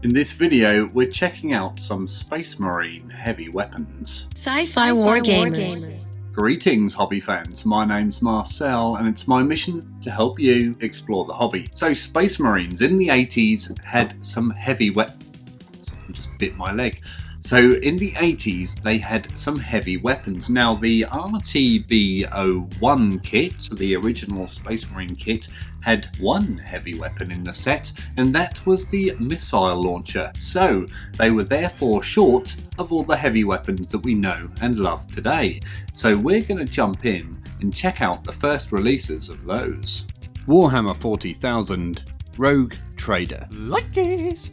In this video, we're checking out some Space Marine heavy weapons. Scifiwargamers. Greetings hobby fans, my name's Marcel and it's my mission to help you explore the hobby. So Space Marines in the 80s had some heavy weapons. I just bit my leg. So in the 80s they had some heavy weapons. Now the RTB01 kit, the original Space Marine kit, had one heavy weapon in the set, and that was the missile launcher. So they were therefore short of all the heavy weapons that we know and love today. So we're going to jump in and check out the first releases of those. Warhammer 40,000 Rogue Trader. Luckies!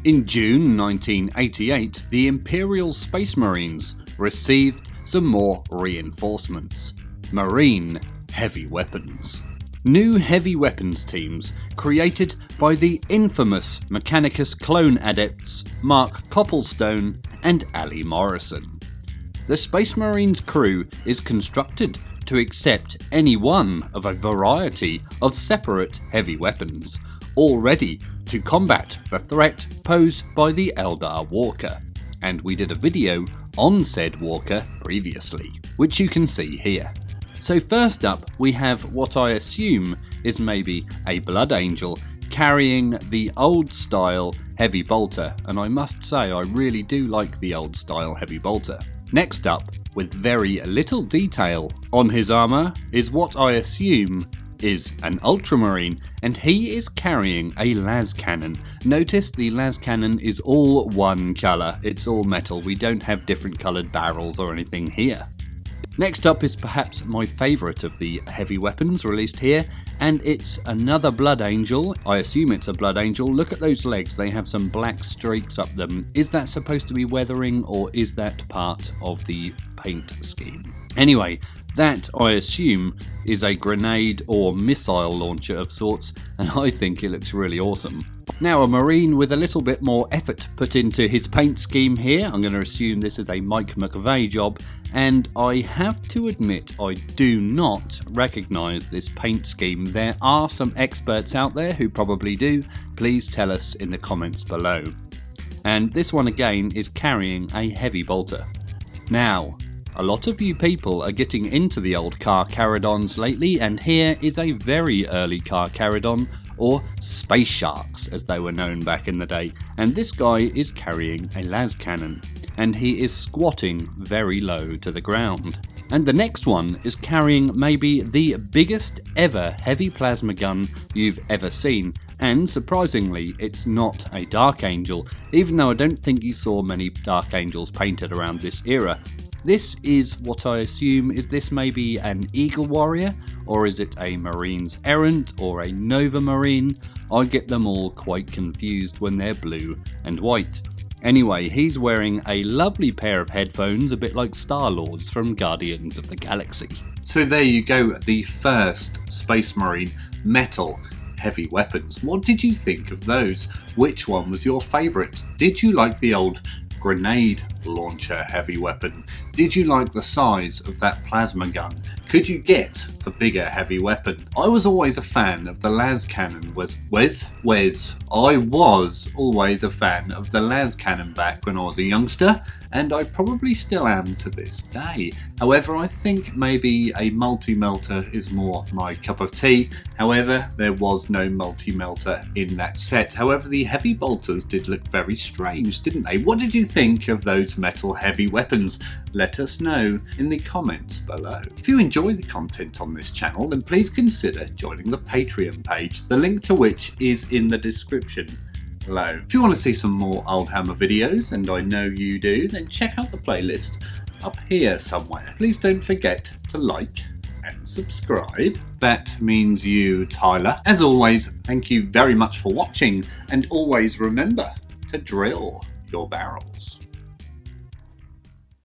In June 1988, the Imperial Space Marines received some more reinforcements. Marine heavy weapons. New heavy weapons teams created by the infamous Mechanicus clone adepts Mark Copplestone and Ali Morrison. The Space Marines crew is constructed to accept any one of a variety of separate heavy weapons, all ready to combat the threat posed by the Eldar Walker, and we did a video on said Walker previously, which you can see here. So first up we have what I assume is maybe a Blood Angel carrying the old style heavy bolter, and I must say I really do like the old style heavy bolter. Next up, with very little detail on his armour, is what I assume is an Ultramarine, and he is carrying a las cannon. Notice the las cannon is all one colour, it's all metal, we don't have different coloured barrels or anything here. Next up is perhaps my favourite of the heavy weapons released here, and it's another Blood Angel. I assume it's a Blood Angel. Look at those legs, they have some black streaks up them. Is that supposed to be weathering, or is that part of the paint scheme? Anyway, that, I assume, is a grenade or missile launcher of sorts, and I think it looks really awesome. Now, a Marine with a little bit more effort put into his paint scheme here. I'm going to assume this is a Mike McVeigh job, and I have to admit I do not recognise this paint scheme. There are some experts out there who probably do. Please tell us in the comments below. And this one again is carrying a heavy bolter. Now, a lot of you people are getting into the old car Caradons lately, and here is a very early car Caradon, or Space Sharks as they were known back in the day, and this guy is carrying a las cannon, and he is squatting very low to the ground. And the next one is carrying maybe the biggest ever heavy plasma gun you've ever seen, and surprisingly it's not a Dark Angel, even though I don't think you saw many Dark Angels painted around this era. This is what I assume, is this maybe an Eagle Warrior, or is it a Marines Errant, or a Nova Marine? I get them all quite confused when they're blue and white. Anyway, he's wearing a lovely pair of headphones, a bit like Star-Lord's from Guardians of the Galaxy. So there you go, the first Space Marine metal heavy weapons. What did you think of those? Which one was your favourite? Did you like the old grenade launcher heavy weapon? Did you like the size of that plasma gun? Could you get a bigger heavy weapon? I was always a fan of the las cannon. I was always a fan of the las cannon back when I was a youngster, and I probably still am to this day. However, I think maybe a multi-melter is more my cup of tea. However, there was no multi-melter in that set. However, the heavy bolters did look very strange, didn't they? What did you think of those metal heavy weapons? Let us know in the comments below. If you enjoy the content on this channel, then please consider joining the Patreon page, the link to which is in the description below. If you want to see some more Oldhammer videos, and I know you do, then check out the playlist up here somewhere. Please don't forget to like and subscribe. That means you, Tyler. As always, thank you very much for watching, and always remember to drill your barrels.